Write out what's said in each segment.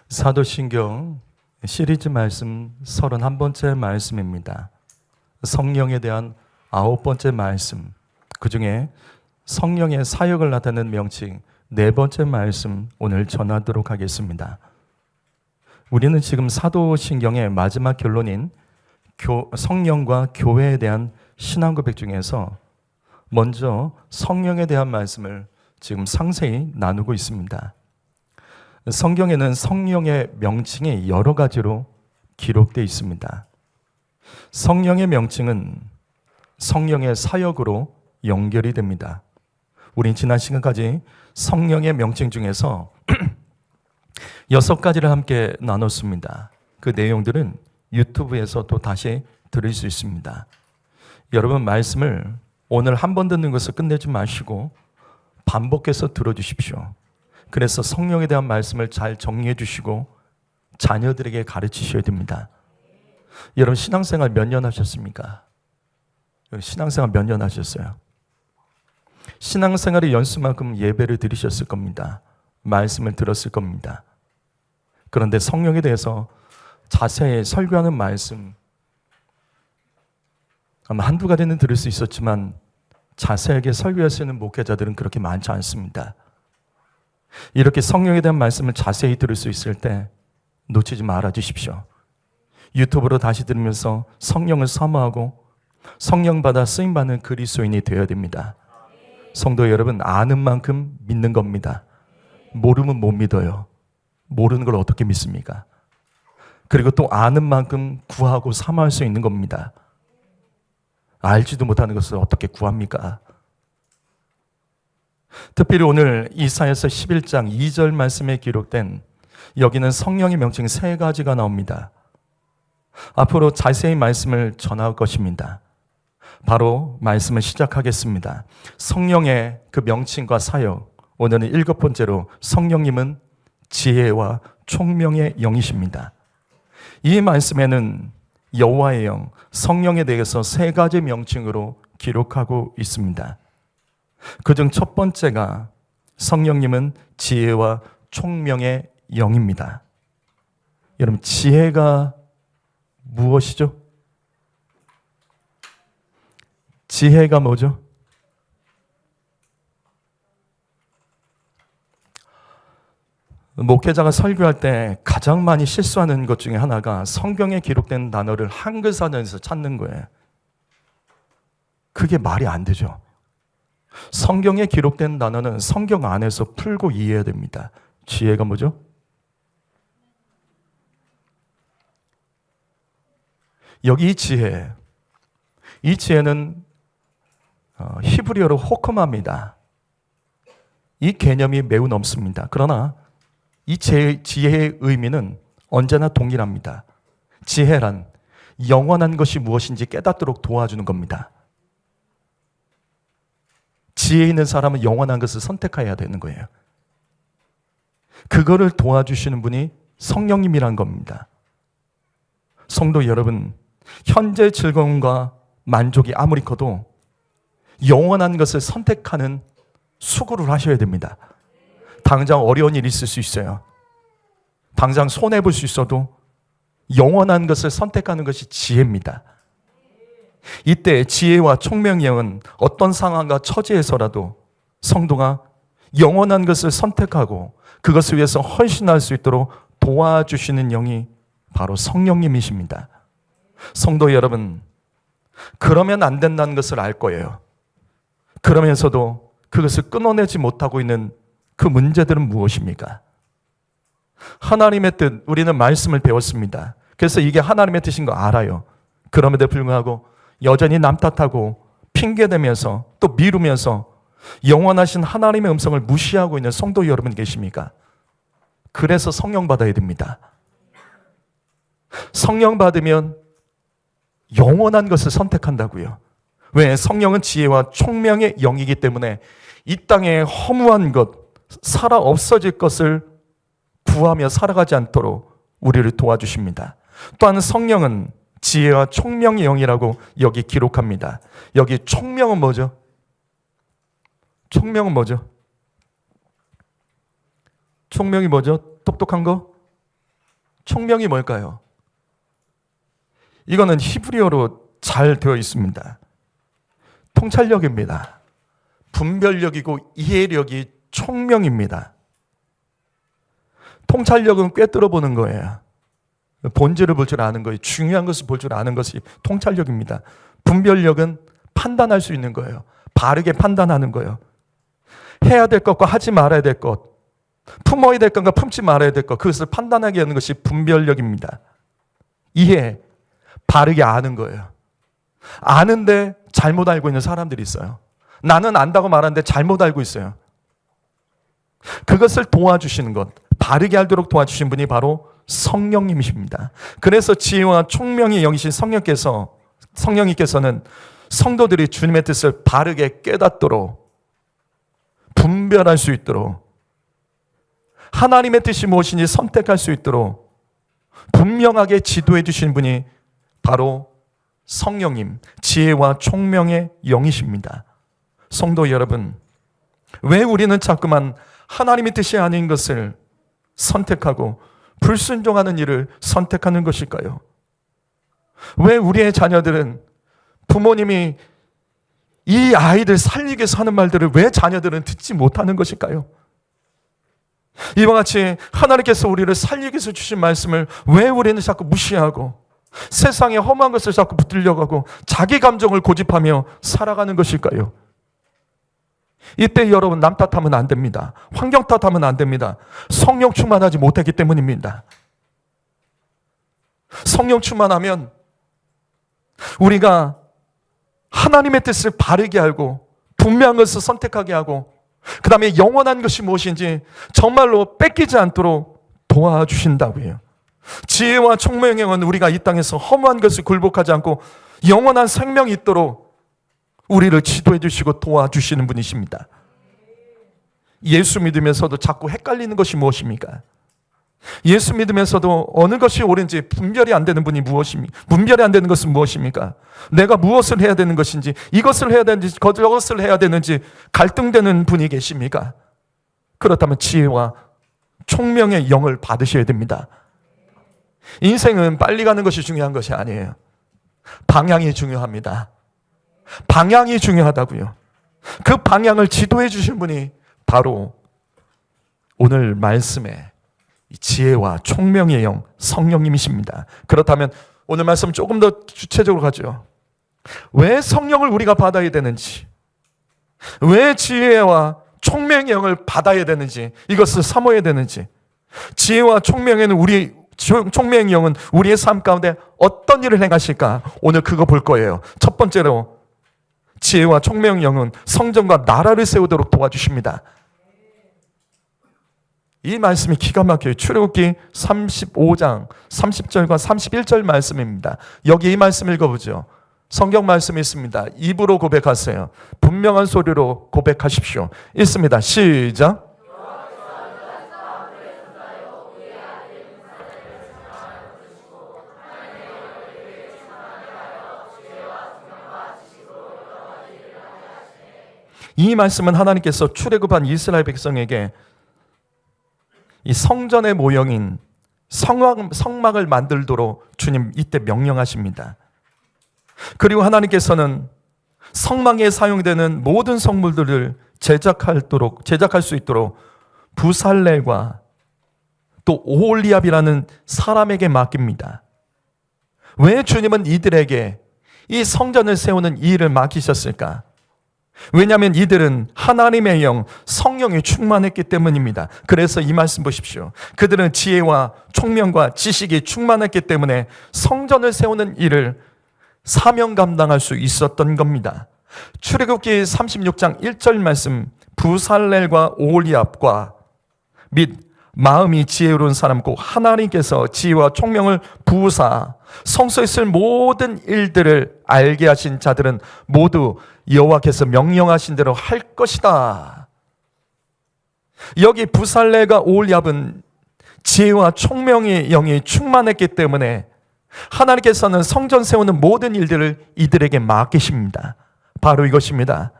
사도신경 시리즈 말씀 31번째 말씀입니다. 성령에 대한 9번째 말씀, 그 중에 성령의 사역을 나타내는 명칭 4번째 말씀 오늘 전하도록 하겠습니다. 우리는 지금 사도신경의 마지막 결론인 성령과 교회에 대한 신앙 고백 중에서 먼저 성령에 대한 말씀을 지금 상세히 나누고 있습니다. 성경에는 성령의 명칭이 여러 가지로 기록되어 있습니다. 성령의 명칭은 성령의 사역으로 연결이 됩니다. 우린 지난 시간까지 성령의 명칭 중에서 6가지를 함께 나눴습니다. 그 내용들은 유튜브에서 또 다시 들을 수 있습니다. 여러분, 말씀을 오늘 한 번 듣는 것을 끝내지 마시고 반복해서 들어주십시오. 그래서 성령에 대한 말씀을 잘 정리해 주시고 자녀들에게 가르치셔야 됩니다. 여러분, 신앙생활 몇 년 하셨습니까? 신앙생활 몇 년 하셨어요? 신앙생활의 연수만큼 예배를 드리셨을 겁니다. 말씀을 들었을 겁니다. 그런데 성령에 대해서 자세히 설교하는 말씀 아마 한두 가지는 들을 수 있었지만 자세하게 설교할 수 있는 목회자들은 그렇게 많지 않습니다. 이렇게 성령에 대한 말씀을 자세히 들을 수 있을 때 놓치지 말아 주십시오. 유튜브로 다시 들으면서 성령을 사모하고 성령 받아 쓰임받는 그리스도인이 되어야 됩니다. 성도 여러분, 아는 만큼 믿는 겁니다. 모르면 못 믿어요. 모르는 걸 어떻게 믿습니까? 그리고 또 아는 만큼 구하고 사모할 수 있는 겁니다. 알지도 못하는 것을 어떻게 구합니까? 특별히 오늘 이사야서 11장 2절 말씀에 기록된 여기는 성령의 명칭 3가지가 나옵니다. 앞으로 자세히 말씀을 전할 것입니다. 바로 말씀을 시작하겠습니다. 성령의 그 명칭과 사역, 오늘은 7번째로 성령님은 지혜와 총명의 영이십니다. 이 말씀에는 여호와의 영, 성령에 대해서 3가지 명칭으로 기록하고 있습니다. 그중 첫 번째가 성령님은 지혜와 총명의 영입니다. 여러분, 지혜가 무엇이죠? 지혜가 뭐죠? 목회자가 설교할 때 가장 많이 실수하는 것 중에 하나가 성경에 기록된 단어를 한글 사전에서 찾는 거예요. 그게 말이 안 되죠. 성경에 기록된 단어는 성경 안에서 풀고 이해해야 됩니다. 지혜가 뭐죠? 여기 이 지혜는 히브리어로 호크마입니다. 이 개념이 매우 넓습니다. 그러나 이 지혜의 의미는 언제나 동일합니다. 지혜란 영원한 것이 무엇인지 깨닫도록 도와주는 겁니다. 지혜 있는 사람은 영원한 것을 선택해야 되는 거예요. 그거를 도와주시는 분이 성령님이란 겁니다. 성도 여러분, 현재 즐거움과 만족이 아무리 커도 영원한 것을 선택하는 수고를 하셔야 됩니다. 당장 어려운 일이 있을 수 있어요. 당장 손해볼 수 있어도 영원한 것을 선택하는 것이 지혜입니다. 이때 지혜와 총명의 영은 어떤 상황과 처지에서라도 성도가 영원한 것을 선택하고 그것을 위해서 헌신할 수 있도록 도와주시는 영이 바로 성령님이십니다. 성도 여러분, 그러면 안 된다는 것을 알 거예요. 그러면서도 그것을 끊어내지 못하고 있는 그 문제들은 무엇입니까? 하나님의 뜻, 우리는 말씀을 배웠습니다. 그래서 이게 하나님의 뜻인 거 알아요. 그럼에도 불구하고 여전히 남 탓하고 핑계대면서 또 미루면서 영원하신 하나님의 음성을 무시하고 있는 성도 여러분 계십니까? 그래서 성령 받아야 됩니다. 성령 받으면 영원한 것을 선택한다고요. 왜? 성령은 지혜와 총명의 영이기 때문에 이 땅에 허무한 것, 살아 없어질 것을 구하며 살아가지 않도록 우리를 도와주십니다. 또한 성령은 지혜와 총명의 영이라고 여기 기록합니다. 여기 총명은 뭐죠? 총명은 뭐죠? 총명이 뭐죠? 똑똑한 거? 총명이 뭘까요? 이거는 히브리어로 잘 되어 있습니다. 통찰력입니다. 분별력이고 이해력이 총명입니다. 통찰력은 꿰뚫어 보는 거예요. 본질을 볼 줄 아는 거예요. 중요한 것을 볼 줄 아는 것이 통찰력입니다. 분별력은 판단할 수 있는 거예요. 바르게 판단하는 거예요. 해야 될 것과 하지 말아야 될 것, 품어야 될 것과 품지 말아야 될 것, 그것을 판단하게 하는 것이 분별력입니다. 이해, 바르게 아는 거예요. 아는데 잘못 알고 있는 사람들이 있어요. 나는 안다고 말하는데 잘못 알고 있어요. 그것을 도와주시는 것, 바르게 알도록 도와주신 분이 바로 성령님이십니다. 그래서 지혜와 총명이 영이신 성령님께서는 성도들이 주님의 뜻을 바르게 깨닫도록, 분별할 수 있도록, 하나님의 뜻이 무엇인지 선택할 수 있도록 분명하게 지도해 주신 분이 바로 성령님, 지혜와 총명의 영이십니다. 성도 여러분, 왜 우리는 자꾸만 하나님의 뜻이 아닌 것을 선택하고 불순종하는 일을 선택하는 것일까요? 왜 우리의 자녀들은 부모님이 이 아이들 살리기 위해서 하는 말들을 왜 자녀들은 듣지 못하는 것일까요? 이와 같이 하나님께서 우리를 살리기 위해서 주신 말씀을 왜 우리는 자꾸 무시하고 세상에 험한 것을 자꾸 붙들려고 하고 자기 감정을 고집하며 살아가는 것일까요? 이때 여러분 남 탓하면 안 됩니다. 환경 탓하면 안 됩니다. 성령 충만하지 못했기 때문입니다. 성령 충만하면 우리가 하나님의 뜻을 바르게 알고 분명한 것을 선택하게 하고 그 다음에 영원한 것이 무엇인지 정말로 뺏기지 않도록 도와주신다고 해요. 지혜와 총명의 영은 우리가 이 땅에서 허무한 것을 굴복하지 않고 영원한 생명이 있도록 우리를 지도해 주시고 도와주시는 분이십니다. 예수 믿으면서도 자꾸 헷갈리는 것이 무엇입니까? 예수 믿으면서도 어느 것이 옳은지 분별이 안 되는 분이 무엇입니까? 분별이 안 되는 것은 무엇입니까? 내가 무엇을 해야 되는 것인지, 이것을 해야 되는지, 저것을 해야 되는지 갈등되는 분이 계십니까? 그렇다면 지혜와 총명의 영을 받으셔야 됩니다. 인생은 빨리 가는 것이 중요한 것이 아니에요. 방향이 중요합니다. 방향이 중요하다고요. 그 방향을 지도해 주신 분이 바로 오늘 말씀에 지혜와 총명의 영 성령님이십니다. 그렇다면 오늘 말씀 조금 더 구체적으로 가죠. 왜 성령을 우리가 받아야 되는지, 왜 지혜와 총명의 영을 받아야 되는지, 이것을 사모해야 되는지, 지혜와 총명에는 총명의 영은 우리의 삶 가운데 어떤 일을 행하실까? 오늘 그거 볼 거예요. 첫 번째로 지혜와 총명의 영은 성전과 나라를 세우도록 도와주십니다. 이 말씀이 기가 막혀요. 출애굽기 35장 30절과 31절 말씀입니다. 여기 이 말씀 읽어보죠. 성경 말씀이 있습니다. 입으로 고백하세요. 분명한 소리로 고백하십시오. 있습니다. 시작. 이 말씀은 하나님께서 출애굽한 이스라엘 백성에게 이 성전의 모형인 성막을 만들도록 주님 이때 명령하십니다. 그리고 하나님께서는 성막에 사용되는 모든 성물들을 제작할 수 있도록 부살렐과 또 오홀리압이라는 사람에게 맡깁니다. 왜 주님은 이들에게 이 성전을 세우는 이 일을 맡기셨을까? 왜냐하면 이들은 하나님의 영, 성령이 충만했기 때문입니다. 그래서 이 말씀 보십시오. 그들은 지혜와 총명과 지식이 충만했기 때문에 성전을 세우는 일을 사명 감당할 수 있었던 겁니다. 출애굽기 36장 1절 말씀, 부살렐과 오홀리압과 및 마음이 지혜로운 사람 곧 하나님께서 지혜와 총명을 부으사 성소에 쓸 모든 일들을 알게 하신 자들은 모두 여호와께서 명령하신 대로 할 것이다. 여기 부살렐과 오홀리압은 지혜와 총명의 영이 충만했기 때문에 하나님께서는 성전 세우는 모든 일들을 이들에게 맡기십니다. 바로 이것입니다.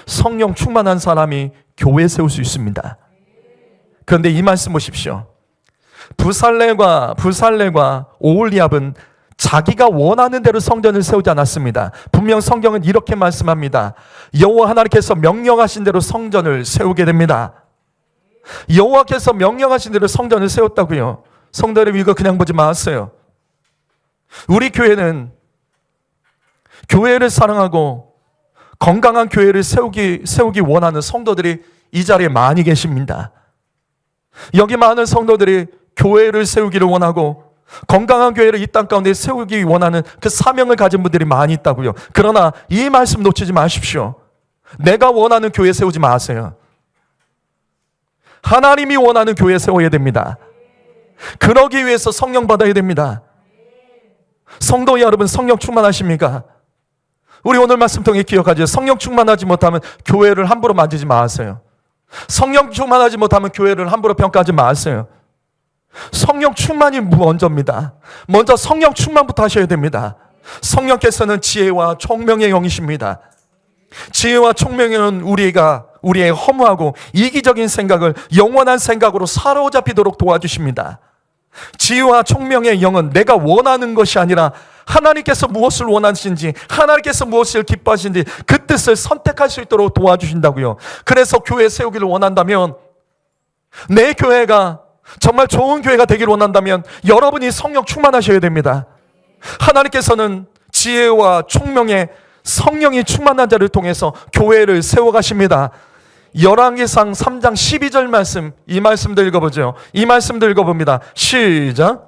성령 충만한 사람이 교회 세울 수 있습니다. 그런데 이 말씀 보십시오. 부살레과 오홀리압은 자기가 원하는 대로 성전을 세우지 않았습니다. 분명 성경은 이렇게 말씀합니다. 여호와 하나님께서 명령하신 대로 성전을 세우게 됩니다. 여호와께서 명령하신 대로 성전을 세웠다고요. 성도 여러분, 이거 그냥 보지 마세요. 우리 교회는 교회를 사랑하고 건강한 교회를 세우기 원하는 성도들이 이 자리에 많이 계십니다. 여기 많은 성도들이 교회를 세우기를 원하고 건강한 교회를 이 땅 가운데 세우기 원하는 그 사명을 가진 분들이 많이 있다고요. 그러나 이 말씀 놓치지 마십시오. 내가 원하는 교회 세우지 마세요. 하나님이 원하는 교회 세워야 됩니다. 그러기 위해서 성령 받아야 됩니다. 성도 여러분, 성령 충만하십니까? 우리 오늘 말씀 통해 기억하죠. 성령 충만하지 못하면 교회를 함부로 만지지 마세요. 성령 충만하지 못하면 교회를 함부로 평가하지 마세요. 성령 충만이 먼저입니다. 먼저 성령 충만부터 하셔야 됩니다. 성령께서는 지혜와 총명의 영이십니다. 지혜와 총명은 우리의 허무하고 이기적인 생각을 영원한 생각으로 사로잡히도록 도와주십니다. 지혜와 총명의 영은 내가 원하는 것이 아니라 하나님께서 무엇을 원하시는지, 하나님께서 무엇을 기뻐하시는지 그 뜻을 선택할 수 있도록 도와주신다고요. 그래서 교회 세우기를 원한다면, 내 교회가 정말 좋은 교회가 되기를 원한다면 여러분이 성령 충만하셔야 됩니다. 하나님께서는 지혜와 총명의 성령이 충만한 자를 통해서 교회를 세워가십니다. 열왕기상 3장 12절 말씀, 이 말씀도 읽어보죠. 이 말씀도 읽어봅니다. 시작.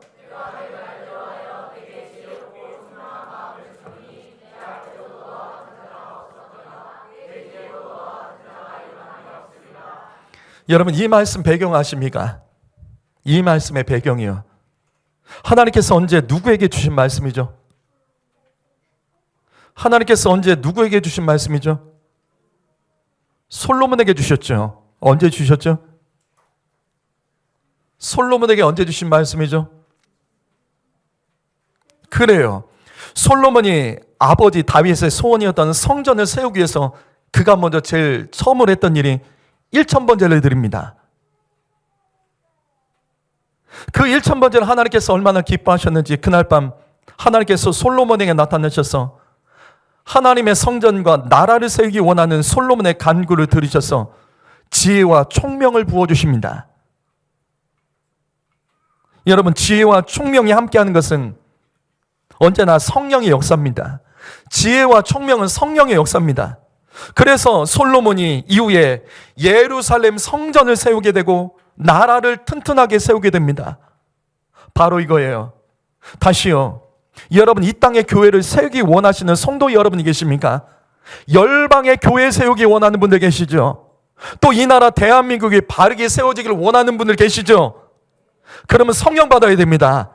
여러분, 이 말씀 배경 아십니까? 이 말씀의 배경이요, 하나님께서 언제 누구에게 주신 말씀이죠? 하나님께서 언제 누구에게 주신 말씀이죠? 솔로몬에게 주셨죠. 언제 주셨죠? 솔로몬에게 언제 주신 말씀이죠? 그래요. 솔로몬이 아버지 다윗의 소원이었던 성전을 세우기 위해서 그가 먼저 제일 처음으로 했던 일이 1,000번제를 드립니다. 그 1,000번제를 하나님께서 얼마나 기뻐하셨는지 그날 밤 하나님께서 솔로몬에게 나타나셔서 하나님의 성전과 나라를 세우기 원하는 솔로몬의 간구를 들으셔서 지혜와 총명을 부어주십니다. 여러분, 지혜와 총명이 함께하는 것은 언제나 성령의 역사입니다. 지혜와 총명은 성령의 역사입니다. 그래서 솔로몬이 이후에 예루살렘 성전을 세우게 되고 나라를 튼튼하게 세우게 됩니다. 바로 이거예요. 다시요, 여러분, 이 땅에 교회를 세우기 원하시는 성도 여러분이 계십니까? 열방의 교회 세우기 원하는 분들 계시죠? 또 이 나라 대한민국이 바르게 세워지기를 원하는 분들 계시죠? 그러면 성령 받아야 됩니다.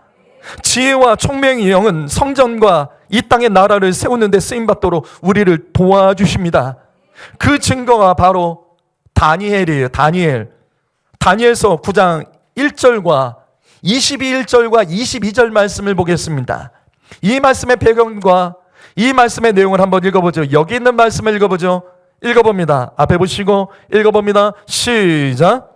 지혜와 총명의 영은 성전과 이 땅의 나라를 세우는 데 쓰임받도록 우리를 도와주십니다. 그 증거가 바로 다니엘이에요. 다니엘서 9장 1절과 21절과 22절 말씀을 보겠습니다. 이 말씀의 배경과 이 말씀의 내용을 한번 읽어보죠. 여기 있는 말씀을 읽어보죠. 읽어봅니다. 앞에 보시고 읽어봅니다. 시작.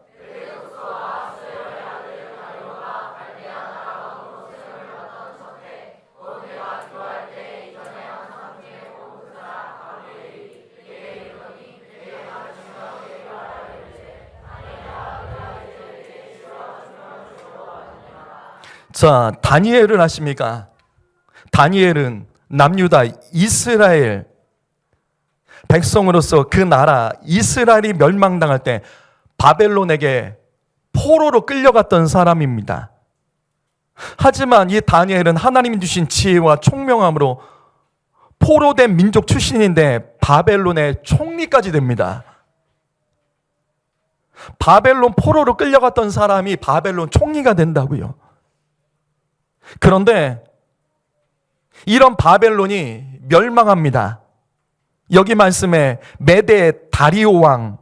자, 다니엘을 아십니까? 다니엘은 남유다 이스라엘 백성으로서 그 나라 이스라엘이 멸망당할 때 바벨론에게 포로로 끌려갔던 사람입니다. 하지만 이 다니엘은 하나님이 주신 지혜와 총명함으로 포로된 민족 출신인데 바벨론의 총리까지 됩니다. 바벨론 포로로 끌려갔던 사람이 바벨론 총리가 된다고요. 그런데 이런 바벨론이 멸망합니다. 여기 말씀에 메대 다리오 왕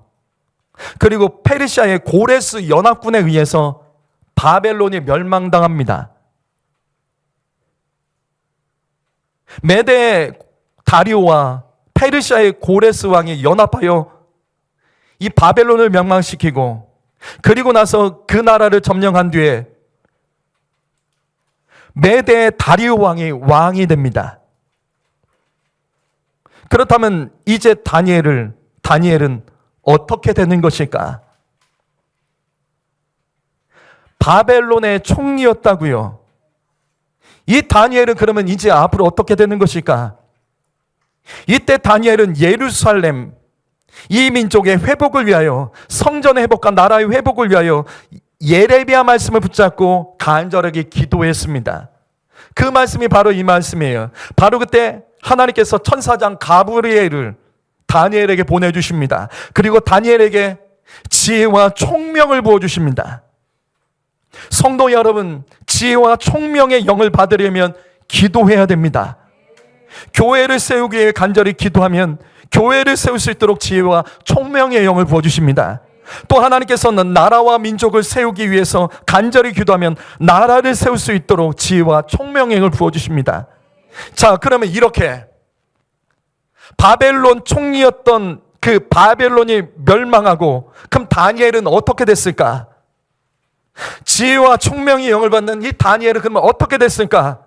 그리고 페르시아의 고레스 연합군에 의해서 바벨론이 멸망당합니다. 메대 다리오와 페르시아의 고레스 왕이 연합하여 이 바벨론을 멸망시키고, 그리고 나서 그 나라를 점령한 뒤에 메대의 다리오 왕이 됩니다. 그렇다면 이제 다니엘은 어떻게 되는 것일까? 바벨론의 총리였다고요. 이 다니엘은 그러면 이제 앞으로 어떻게 되는 것일까? 이때 다니엘은 예루살렘, 이 민족의 회복을 위하여, 성전의 회복과 나라의 회복을 위하여 예레미야 말씀을 붙잡고 간절하게 기도했습니다. 그 말씀이 바로 이 말씀이에요. 바로 그때 하나님께서 천사장 가브리엘을 다니엘에게 보내주십니다. 그리고 다니엘에게 지혜와 총명을 부어주십니다. 성도 여러분, 지혜와 총명의 영을 받으려면 기도해야 됩니다. 교회를 세우기 위해 간절히 기도하면 교회를 세울 수 있도록 지혜와 총명의 영을 부어주십니다. 또 하나님께서는 나라와 민족을 세우기 위해서 간절히 기도하면 나라를 세울 수 있도록 지혜와 총명의 영을 부어주십니다. 자, 그러면 이렇게 바벨론 총리였던 그 바벨론이 멸망하고, 그럼 다니엘은 어떻게 됐을까? 지혜와 총명의 영을 받는 이 다니엘은 그러면 어떻게 됐을까?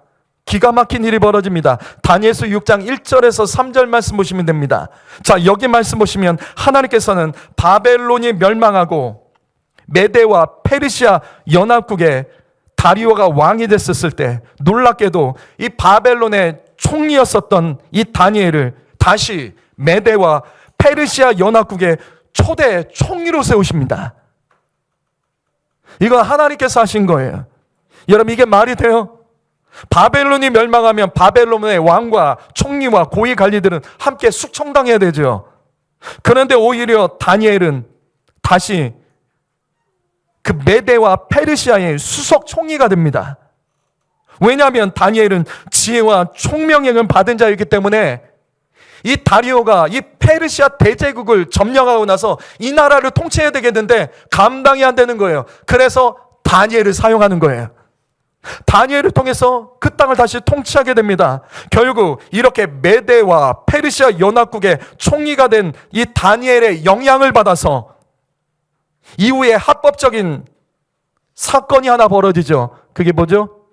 기가 막힌 일이 벌어집니다. 다니엘서 6장 1절에서 3절 말씀 보시면 됩니다. 자, 여기 말씀 보시면 하나님께서는 바벨론이 멸망하고 메대와 페르시아 연합국에 다리오가 왕이 됐었을 때 놀랍게도 이 바벨론의 총리였었던 이 다니엘을 다시 메대와 페르시아 연합국의 초대 총리로 세우십니다. 이건 하나님께서 하신 거예요. 여러분, 이게 말이 돼요? 바벨론이 멸망하면 바벨론의 왕과 총리와 고위 관리들은 함께 숙청당해야 되죠. 그런데 오히려 다니엘은 다시 그 메대와 페르시아의 수석 총리가 됩니다. 왜냐하면 다니엘은 지혜와 총명을 받은 자이기 때문에 이 다리오가 이 페르시아 대제국을 점령하고 나서 이 나라를 통치해야 되겠는데 감당이 안 되는 거예요. 그래서 다니엘을 사용하는 거예요. 다니엘을 통해서 그 땅을 다시 통치하게 됩니다. 결국 이렇게 메대와 페르시아 연합국의 총리가 된 이 다니엘의 영향을 받아서 이후에 합법적인 사건이 하나 벌어지죠. 그게 뭐죠?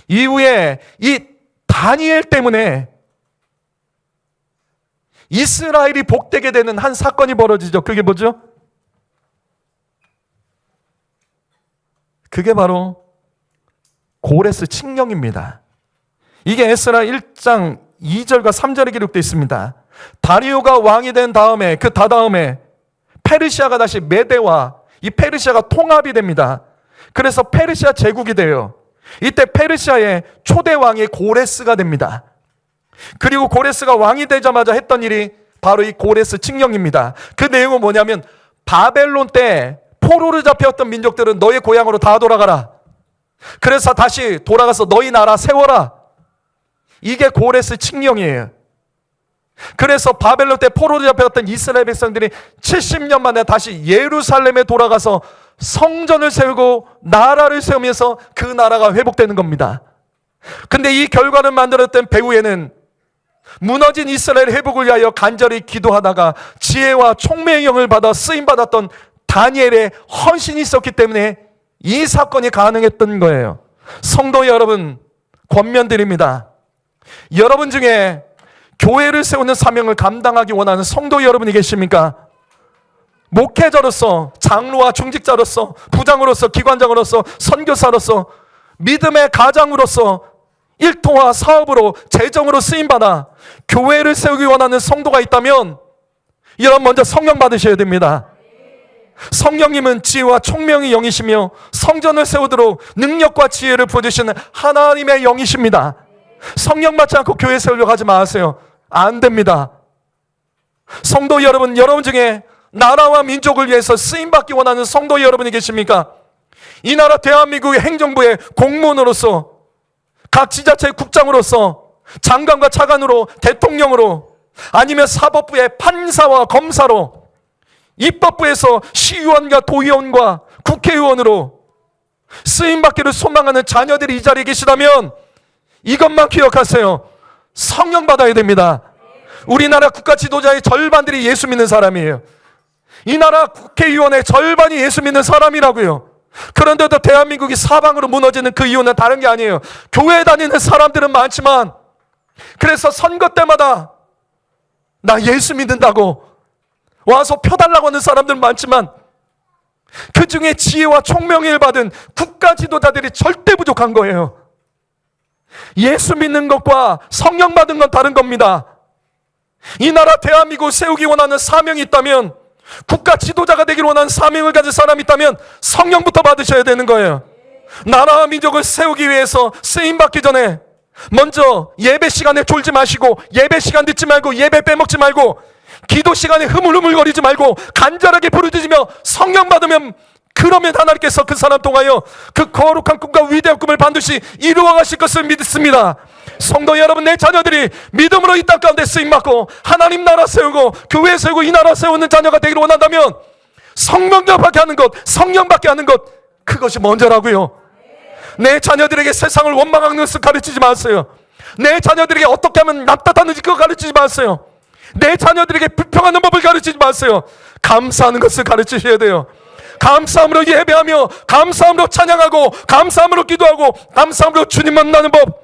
이후에 이 다니엘 때문에 이스라엘이 복되게 되는 한 사건이 벌어지죠. 그게 뭐죠? 그게 바로 고레스 칙령입니다. 이게 에스라 1장 2절과 3절에 기록되어 있습니다. 다리오가 왕이 된 다음에 그 다다음에 페르시아가 다시 메대와 이 페르시아가 통합이 됩니다. 그래서 페르시아 제국이 돼요. 이때 페르시아의 초대 왕이 고레스가 됩니다. 그리고 고레스가 왕이 되자마자 했던 일이 바로 이 고레스 칙령입니다. 그 내용은 뭐냐면 바벨론 때 포로를 잡혀왔던 민족들은 너의 고향으로 다 돌아가라. 그래서 다시 돌아가서 너희 나라 세워라. 이게 고레스 칙령이에요. 그래서 바벨론 때 포로를 잡혀왔던 이스라엘 백성들이 70년 만에 다시 예루살렘에 돌아가서 성전을 세우고 나라를 세우면서 그 나라가 회복되는 겁니다. 근데 이 결과를 만들었던 배후에는 무너진 이스라엘 회복을 위하여 간절히 기도하다가 지혜와 총명의 영을 받아 쓰임받았던 다니엘의 헌신이 있었기 때문에 이 사건이 가능했던 거예요. 성도 여러분, 권면드립니다. 여러분 중에 교회를 세우는 사명을 감당하기 원하는 성도 여러분이 계십니까? 목회자로서, 장로와 중직자로서, 부장으로서, 기관장으로서, 선교사로서, 믿음의 가장으로서 일터와 사업으로, 재정으로 쓰임받아 교회를 세우기 원하는 성도가 있다면 여러분 먼저 성령 받으셔야 됩니다. 성령님은 지혜와 총명의 영이시며 성전을 세우도록 능력과 지혜를 부어주시는 하나님의 영이십니다. 성령 받지 않고 교회 세우려고 하지 마세요. 안 됩니다. 성도 여러분, 여러분 중에 나라와 민족을 위해서 쓰임받기 원하는 성도 여러분이 계십니까? 이 나라 대한민국의 행정부의 공무원으로서, 각 지자체의 국장으로서, 장관과 차관으로, 대통령으로, 아니면 사법부의 판사와 검사로, 입법부에서 시의원과 도의원과 국회의원으로 쓰임받기를 소망하는 자녀들이 이 자리에 계시다면 이것만 기억하세요. 성령 받아야 됩니다. 우리나라 국가 지도자의 절반들이 예수 믿는 사람이에요. 이 나라 국회의원의 절반이 예수 믿는 사람이라고요. 그런데도 대한민국이 사방으로 무너지는 그 이유는 다른 게 아니에요. 교회 다니는 사람들은 많지만, 그래서 선거 때마다 나 예수 믿는다고 와서 펴달라고 하는 사람들은 많지만, 그 중에 지혜와 총명을 받은 국가 지도자들이 절대 부족한 거예요. 예수 믿는 것과 성령 받은 건 다른 겁니다. 이 나라 대한민국을 세우기 원하는 사명이 있다면, 국가 지도자가 되기를 원하는 사명을 가진 사람이 있다면 성령부터 받으셔야 되는 거예요. 나라와 민족을 세우기 위해서 쓰임받기 전에 먼저 예배 시간에 졸지 마시고, 예배 시간 듣지 말고, 예배 빼먹지 말고, 기도 시간에 흐물흐물거리지 말고 간절하게 부르짖으며 성령 받으면, 그러면 하나님께서 그 사람 통하여 그 거룩한 꿈과 위대한 꿈을 반드시 이루어 가실 것을 믿습니다. 성도 여러분, 내 자녀들이 믿음으로 이 땅 가운데 쓰임받고 하나님 나라 세우고 교회 세우고 이 나라 세우는 자녀가 되기를 원한다면 성령받게 하는 것, 성령받게 하는 것, 그것이 먼저라고요. 내 자녀들에게 세상을 원망하는 것을 가르치지 마세요. 내 자녀들에게 어떻게 하면 납득하는지 그거 가르치지 마세요. 내 자녀들에게 불평하는 법을 가르치지 마세요. 감사하는 것을 가르치셔야 돼요. 감사함으로 예배하며, 감사함으로 찬양하고, 감사함으로 기도하고, 감사함으로 주님 만나는 법,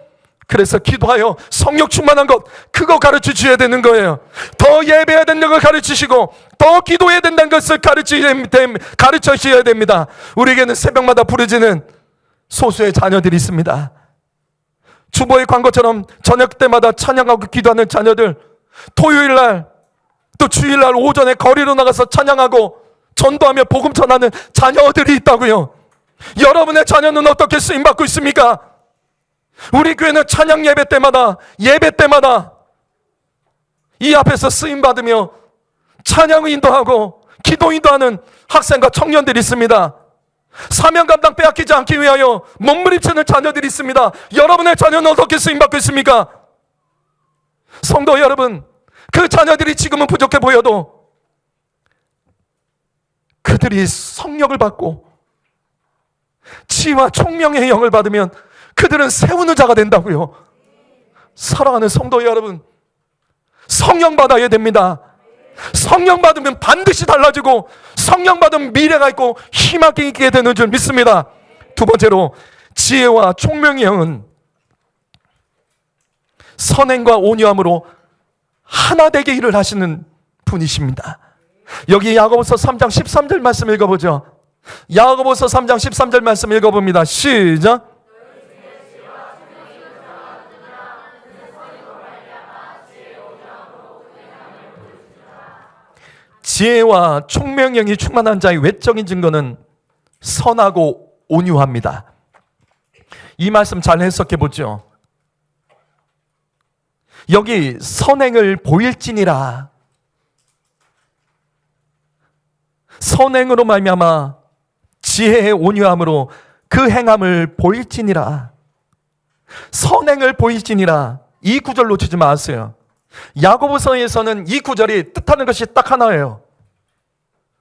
그래서 기도하여 성령 충만한 것, 그거 가르쳐 주셔야 되는 거예요. 더 예배해야 된다는 걸 가르치시고 더 기도해야 된다는 것을 가르쳐주셔야 됩니다. 우리에게는 새벽마다 부르짖는 소수의 자녀들이 있습니다. 주보의 광고처럼 저녁 때마다 찬양하고 기도하는 자녀들, 토요일날 또 주일날 오전에 거리로 나가서 찬양하고 전도하며 복음 전하는 자녀들이 있다고요. 여러분의 자녀는 어떻게 쓰임받고 있습니까? 우리 교회는 찬양 예배 때마다 이 앞에서 쓰임받으며 찬양 인도하고 기도 인도하는 학생과 청년들이 있습니다. 사명 감당 빼앗기지 않기 위하여 몸부림치는 자녀들이 있습니다. 여러분의 자녀는 어떻게 쓰임받고 있습니까? 성도 여러분, 그 자녀들이 지금은 부족해 보여도 그들이 성령을 받고 지혜와 총명의 영을 받으면 그들은 세우는 자가 된다고요. 사랑하는 성도 여러분, 성령 받아야 됩니다. 성령 받으면 반드시 달라지고 성령 받으면 미래가 있고 희망이 있게 되는 줄 믿습니다. 두 번째로, 지혜와 총명의 영은 선행과 온유함으로 하나 되게 일을 하시는 분이십니다. 여기 야고보서 3장 13절 말씀 읽어보죠. 야고보서 3장 13절 말씀 읽어봅니다. 시작. 지혜와 총명령이 충만한 자의 외적인 증거는 선하고 온유합니다. 이 말씀 잘 해석해 보죠. 여기 선행을 보일지니라, 선행으로 말미암아 지혜의 온유함으로 그 행함을 보일지니라, 선행을 보일지니라, 이 구절 놓치지 마세요. 야고보서에서는 이 구절이 뜻하는 것이 딱 하나예요.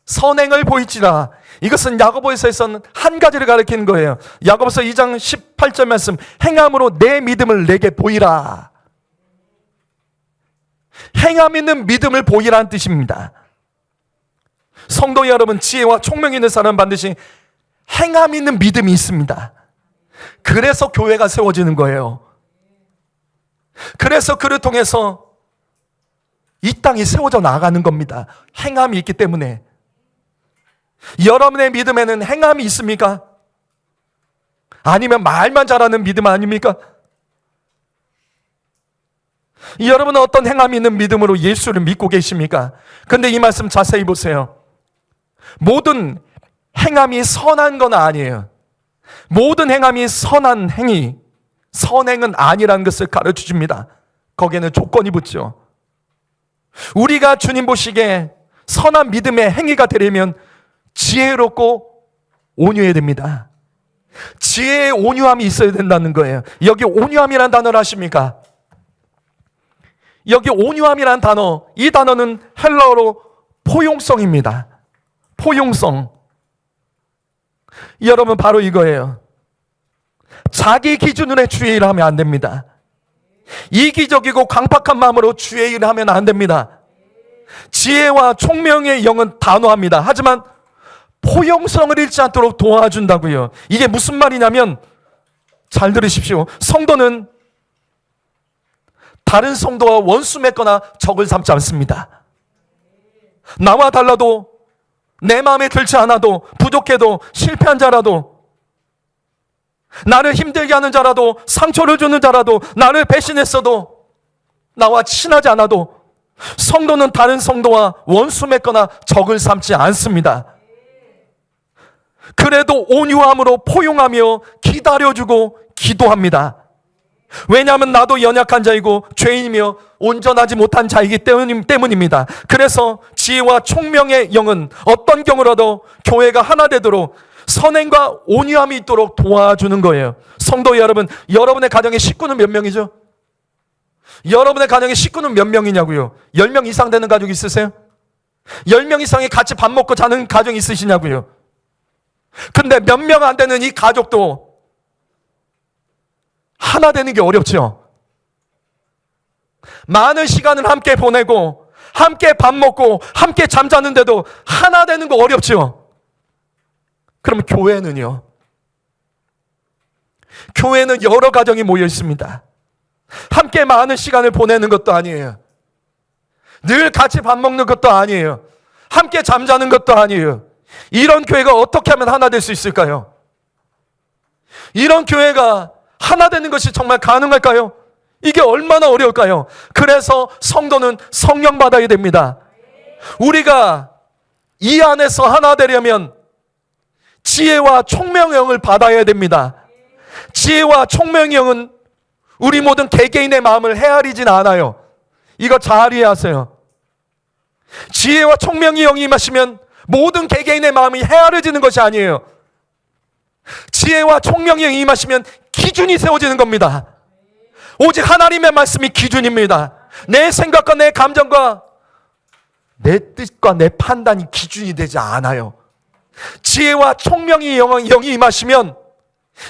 선행을 보일지라. 이것은 야고보서에서는 한 가지를 가리키는 거예요. 야고보서 2장 18절 말씀, 행함으로 내 믿음을 내게 보이라. 행함 있는 믿음을 보이라는 뜻입니다. 성도 여러분, 지혜와 총명 있는 사람은 반드시 행함 있는 믿음이 있습니다. 그래서 교회가 세워지는 거예요. 그래서 그를 통해서 이 땅이 세워져 나가는 겁니다. 행함이 있기 때문에. 여러분의 믿음에는 행함이 있습니까? 아니면 말만 잘하는 믿음 아닙니까? 여러분은 어떤 행함이 있는 믿음으로 예수를 믿고 계십니까? 근데 이 말씀 자세히 보세요. 모든 행함이 선한 건 아니에요. 모든 행함이 선한 행위, 선행은 아니라는 것을 가르쳐 줍니다. 거기에는 조건이 붙죠. 우리가 주님 보시기에 선한 믿음의 행위가 되려면 지혜롭고 온유해야 됩니다. 지혜의 온유함이 있어야 된다는 거예요. 여기 온유함이라는 단어를 아십니까? 여기 온유함이라는 단어, 이 단어는 헬라어로 포용성입니다. 포용성. 여러분, 바로 이거예요. 자기 기준으로 주의 일을 하면 안 됩니다. 이기적이고 강팍한 마음으로 주의 일을 하면 안 됩니다. 지혜와 총명의 영은 단호합니다. 하지만 포용성을 잃지 않도록 도와준다고요. 이게 무슨 말이냐면, 잘 들으십시오. 성도는 다른 성도와 원수 맺거나 적을 삼지 않습니다. 나와 달라도, 내 마음에 들지 않아도, 부족해도, 실패한 자라도, 나를 힘들게 하는 자라도, 상처를 주는 자라도, 나를 배신했어도, 나와 친하지 않아도 성도는 다른 성도와 원수 맺거나 적을 삼지 않습니다. 그래도 온유함으로 포용하며 기다려주고 기도합니다. 왜냐하면 나도 연약한 자이고 죄인이며 온전하지 못한 자이기 때문입니다. 그래서 지혜와 총명의 영은 어떤 경우라도 교회가 하나 되도록 선행과 온유함이 있도록 도와주는 거예요. 성도 여러분, 여러분의 가정의 식구는 몇 명이죠? 여러분의 가정의 식구는 몇 명이냐고요? 10명 이상 되는 가족 있으세요? 10명 이상이 같이 밥 먹고 자는 가정 있으시냐고요? 근데 몇 명 안 되는 이 가족도 하나 되는 게 어렵죠. 많은 시간을 함께 보내고 함께 밥 먹고 함께 잠자는데도 하나 되는 거 어렵죠. 그럼 교회는요? 교회는 여러 가정이 모여 있습니다. 함께 많은 시간을 보내는 것도 아니에요. 늘 같이 밥 먹는 것도 아니에요. 함께 잠자는 것도 아니에요. 이런 교회가 어떻게 하면 하나 될 수 있을까요? 이런 교회가 하나 되는 것이 정말 가능할까요? 이게 얼마나 어려울까요? 그래서 성도는 성령 받아야 됩니다. 우리가 이 안에서 하나 되려면 지혜와 총명의 영을 받아야 됩니다. 지혜와 총명의 영은 우리 모든 개개인의 마음을 헤아리진 않아요. 이거 잘 이해하세요. 지혜와 총명의 영이 임하시면 모든 개개인의 마음이 헤아려지는 것이 아니에요. 지혜와 총명의 영이 임하시면 기준이 세워지는 겁니다. 오직 하나님의 말씀이 기준입니다. 내 생각과 내 감정과 내 뜻과 내 판단이 기준이 되지 않아요. 지혜와 총명의 영이 임하시면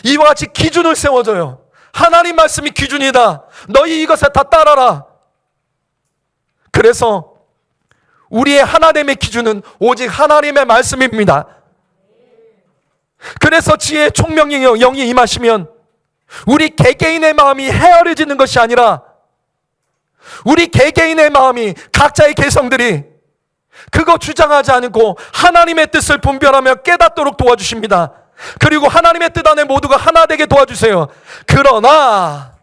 이와 같이 기준을 세워줘요. 하나님 말씀이 기준이다. 너희 이것에 다 따라라. 그래서 우리의 하나됨의 기준은 오직 하나님의 말씀입니다. 그래서 지혜의 총명의 영이 임하시면 우리 개개인의 마음이 헤아려지는 것이 아니라 우리 개개인의 마음이 각자의 개성들이 그거 주장하지 않고 하나님의 뜻을 분별하며 깨닫도록 도와주십니다. 그리고 하나님의 뜻 안에 모두가 하나 되게 도와주세요. 그러나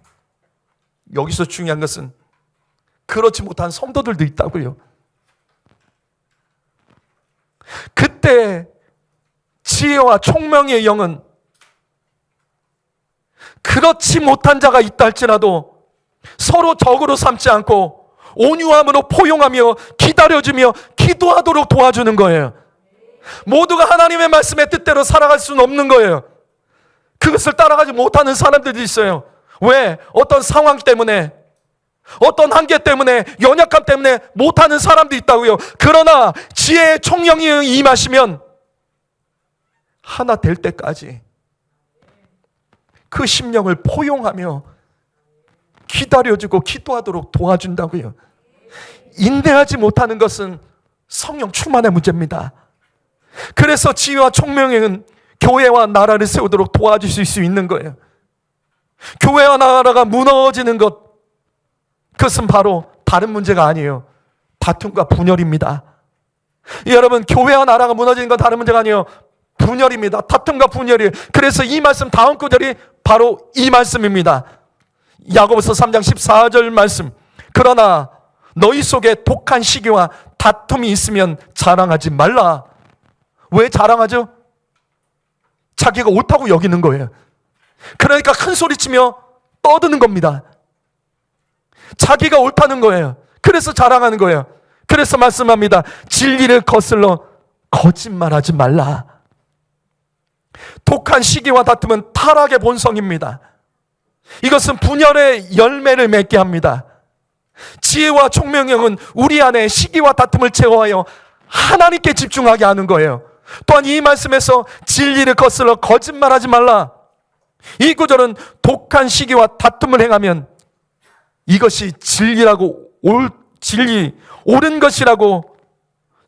여기서 중요한 것은 그렇지 못한 성도들도 있다고요. 그때 지혜와 총명의 영은 그렇지 못한 자가 있다 할지라도 서로 적으로 삼지 않고 온유함으로 포용하며 기다려주며 기도하도록 도와주는 거예요. 모두가 하나님의 말씀의 뜻대로 살아갈 수는 없는 거예요. 그것을 따라가지 못하는 사람들이 있어요. 왜? 어떤 상황 때문에, 어떤 한계 때문에, 연약함 때문에 못하는 사람도 있다고요. 그러나 지혜의 총명이 임하시면 하나 될 때까지 그 심령을 포용하며 기다려주고 기도하도록 도와준다고요. 인내하지 못하는 것은 성령 충만의 문제입니다. 그래서 지혜와 총명은 교회와 나라를 세우도록 도와주실 수 있는 거예요. 교회와 나라가 무너지는 것, 그것은 바로 다른 문제가 아니에요. 다툼과 분열입니다. 여러분, 교회와 나라가 무너지는 건 다른 문제가 아니에요. 분열입니다. 다툼과 분열이에요. 그래서 이 말씀 다음 구절이 바로 이 말씀입니다. 야고보서 3장 14절 말씀. 그러나 너희 속에 독한 시기와 다툼이 있으면 자랑하지 말라. 왜 자랑하죠? 자기가 옳다고 여기는 거예요. 그러니까 큰 소리치며 떠드는 겁니다. 자기가 옳다는 거예요. 그래서 자랑하는 거예요. 그래서 말씀합니다. 진리를 거슬러 거짓말하지 말라. 독한 시기와 다툼은 타락의 본성입니다. 이것은 분열의 열매를 맺게 합니다. 지혜와 총명형은 우리 안에 시기와 다툼을 제어하여 하나님께 집중하게 하는 거예요. 또한 이 말씀에서 진리를 거슬러 거짓말하지 말라. 이 구절은 독한 시기와 다툼을 행하면 이것이 진리라고 옳은 것이라고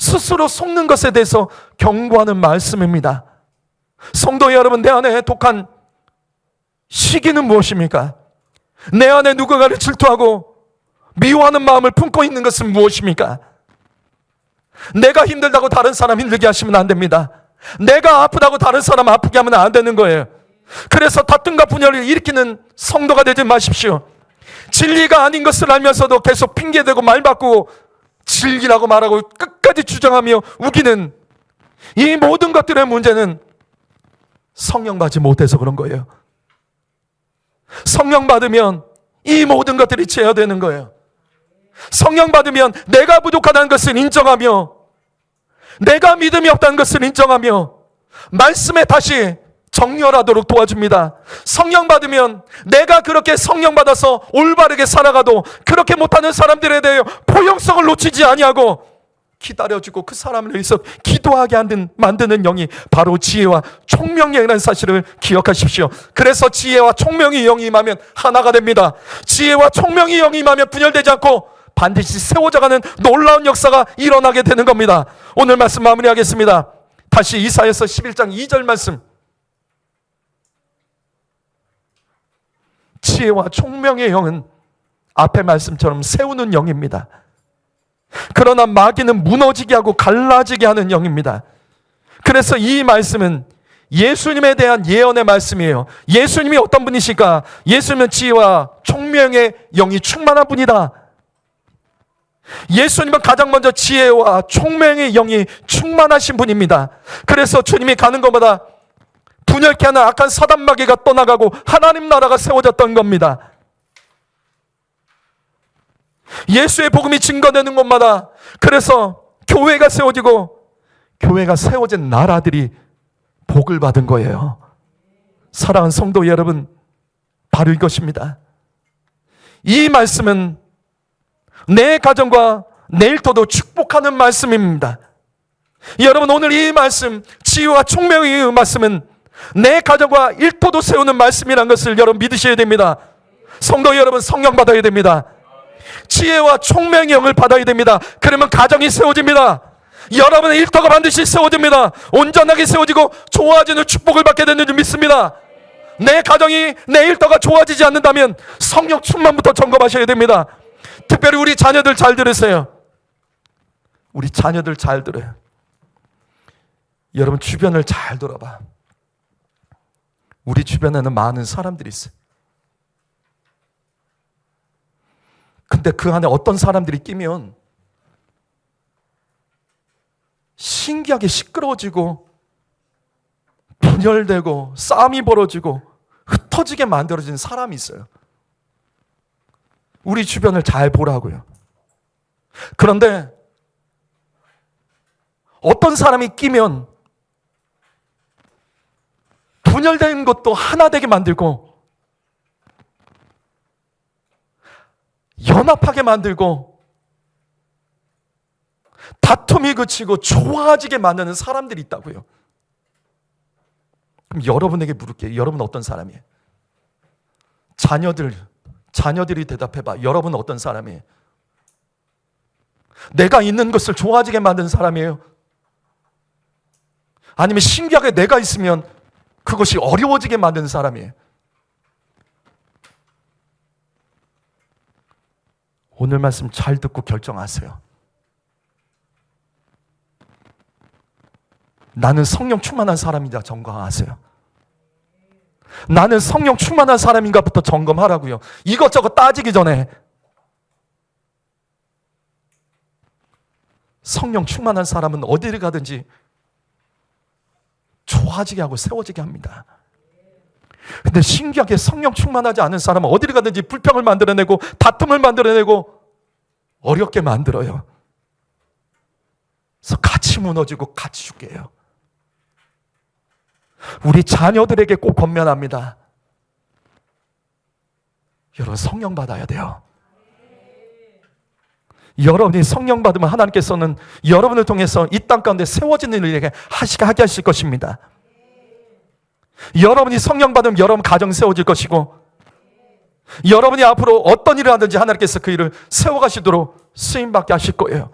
스스로 속는 것에 대해서 경고하는 말씀입니다. 성도 여러분, 내 안에 독한 시기는 무엇입니까? 내 안에 누군가를 질투하고 미워하는 마음을 품고 있는 것은 무엇입니까? 내가 힘들다고 다른 사람 힘들게 하시면 안 됩니다. 내가 아프다고 다른 사람 아프게 하면 안 되는 거예요. 그래서 다툼과 분열을 일으키는 성도가 되지 마십시오. 진리가 아닌 것을 알면서도 계속 핑계대고 말 바꾸고 진리라고 말하고 끝까지 주장하며 우기는 이 모든 것들의 문제는 성령 받지 못해서 그런 거예요. 성령 받으면 이 모든 것들이 제어되는 거예요. 성령 받으면 내가 부족하다는 것을 인정하며 내가 믿음이 없다는 것을 인정하며 말씀에 다시 정렬하도록 도와줍니다. 성령 받으면 내가 그렇게 성령 받아서 올바르게 살아가도 그렇게 못하는 사람들에 대해 포용성을 놓치지 아니하고 기다려주고 그 사람을 위해서 기도하게 만드는 영이 바로 지혜와 총명의 영이라는 사실을 기억하십시오. 그래서 지혜와 총명의 영이 임하면 하나가 됩니다. 지혜와 총명의 영이 임하면 분열되지 않고 반드시 세워져가는 놀라운 역사가 일어나게 되는 겁니다. 오늘 말씀 마무리하겠습니다. 다시 이사야서 11장 2절 말씀. 지혜와 총명의 영은 앞의 말씀처럼 세우는 영입니다. 그러나 마귀는 무너지게 하고 갈라지게 하는 영입니다. 그래서 이 말씀은 예수님에 대한 예언의 말씀이에요. 예수님이 어떤 분이실까? 예수님은 지혜와 총명의 영이 충만한 분이다. 예수님은 가장 먼저 지혜와 총명의 영이 충만하신 분입니다. 그래서 주님이 가는 것마다 분열케 하는 악한 사단 마귀가 떠나가고 하나님 나라가 세워졌던 겁니다. 예수의 복음이 증거되는 곳마다 그래서 교회가 세워지고 교회가 세워진 나라들이 복을 받은 거예요. 사랑하는 성도 여러분, 바로 이것입니다. 이 말씀은 내 가정과 내 일터도 축복하는 말씀입니다. 여러분, 오늘 이 말씀, 지혜와 총명의 말씀은 내 가정과 일터도 세우는 말씀이라는 것을 여러분 믿으셔야 됩니다. 성도 여러분, 성령 받아야 됩니다. 지혜와 총명의 영을 받아야 됩니다. 그러면 가정이 세워집니다. 여러분의 일터가 반드시 세워집니다. 온전하게 세워지고 좋아지는 축복을 받게 되는 줄 믿습니다. 내 가정이, 내 일터가 좋아지지 않는다면 성령 충만부터 점검하셔야 됩니다. 특별히 우리 자녀들 잘 들으세요. 우리 자녀들 잘 들어요. 여러분 주변을 잘 돌아봐. 우리 주변에는 많은 사람들이 있어요. 근데 그 안에 어떤 사람들이 끼면 신기하게 시끄러워지고 분열되고 싸움이 벌어지고 흩어지게 만들어진 사람이 있어요. 우리 주변을 잘 보라고요. 그런데 어떤 사람이 끼면 분열된 것도 하나 되게 만들고 연합하게 만들고 다툼이 그치고 좋아지게 만드는 사람들이 있다고요. 그럼 여러분에게 물을게요. 여러분은 어떤 사람이에요? 자녀들이 대답해봐. 여러분은 어떤 사람이에요? 내가 있는 것을 좋아지게 만드는 사람이에요? 아니면 신기하게 내가 있으면 그것이 어려워지게 만드는 사람이에요? 오늘 말씀 잘 듣고 결정하세요. 나는 성령 충만한 사람이다 점검하세요. 나는 성령 충만한 사람인가부터 점검하라고요. 이것저것 따지기 전에 성령 충만한 사람은 어디를 가든지 좋아지게 하고 세워지게 합니다. 근데 신기하게 성령 충만하지 않은 사람은 어디를 가든지 불평을 만들어내고 다툼을 만들어내고 어렵게 만들어요. 그래서 같이 무너지고 같이 죽게 해요. 우리 자녀들에게 꼭 권면합니다. 여러분 성령 받아야 돼요. 여러분이 성령 받으면 하나님께서는 여러분을 통해서 이 땅 가운데 세워지는 일에게 하게 하실 것입니다. 여러분이 성령 받으면 여러분 가정 세워질 것이고 여러분이 앞으로 어떤 일을 하든지 하나님께서 그 일을 세워가시도록 쓰임받게 하실 거예요.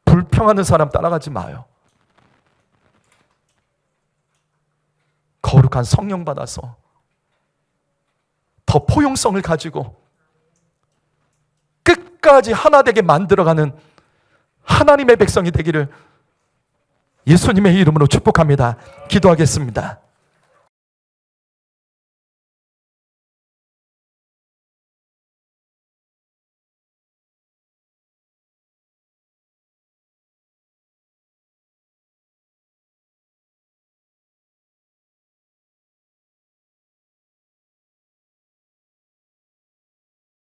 불평하는 사람 따라가지 마요. 거룩한 성령 받아서 더 포용성을 가지고 끝까지 하나 되게 만들어가는 하나님의 백성이 되기를 예수님의 이름으로 축복합니다. 기도하겠습니다.